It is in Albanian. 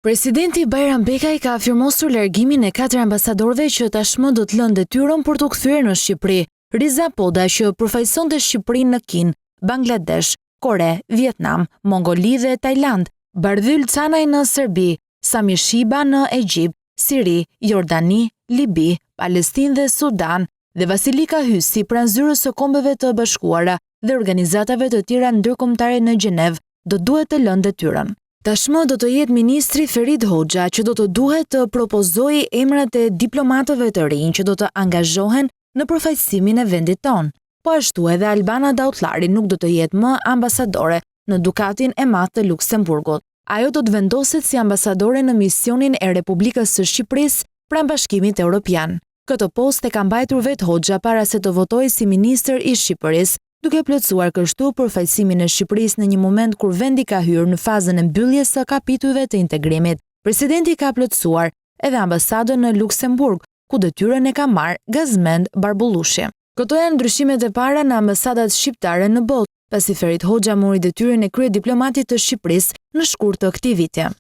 Presidenti Bajram Bekaj ka afirmosur largimin e 4 ambasadorëve që tashmë do të lënë detyrën për të kthyer në Shqipëri. Riza Poda, që përfaqësonte Shqipërinë në Kinë, Bangladesh, Kore, Vietnam, Mongoli dhe Tajland, Bardhyl Canaj në Serbi, Sami Shiba në Egjipt, Siri, Jordani, Libi, Palestinë dhe Sudan, dhe Vasilika Hysi, pranë zyrës së Kombeve të Bashkuara dhe organizatave të tjera ndërkombëtare në Gjenevë, do duhet të lënë detyrën. Tashmë do të jetë ministri Ferit Hoxha që do të duhet të propozojë emrat e diplomatëve të rinj që do të angazhohen në përfaqësimin e vendit tonë. Po ashtu edhe Albana Daullari nuk do të jetë më ambasadore në Dukatin e Madh të Luksemburgut. Ajo do të vendoset si ambasadore në misionin e Republikës së Shqipërisë pranë Bashkimit Evropian. Këtë post e ka mbajtur vetë Hoxha para se të votojë si ministër i Shqipërisë, duke plotësuar kështu përfaqësimin e Shqipërisë në një moment kur vendi ka hyrë në fazën e mbylljes së kapitujve të integrimit. Presidenti ka plotësuar edhe ambasadën në Luksemburg, ku detyrën e ka marrë Gazmend Barbullushi. Këto janë ndryshimet e para në ambasadat shqiptare në botë, pasi Ferit Hoxha mori detyrën e kryediplomatit të Shqipërisë në shkurt të këtij viti.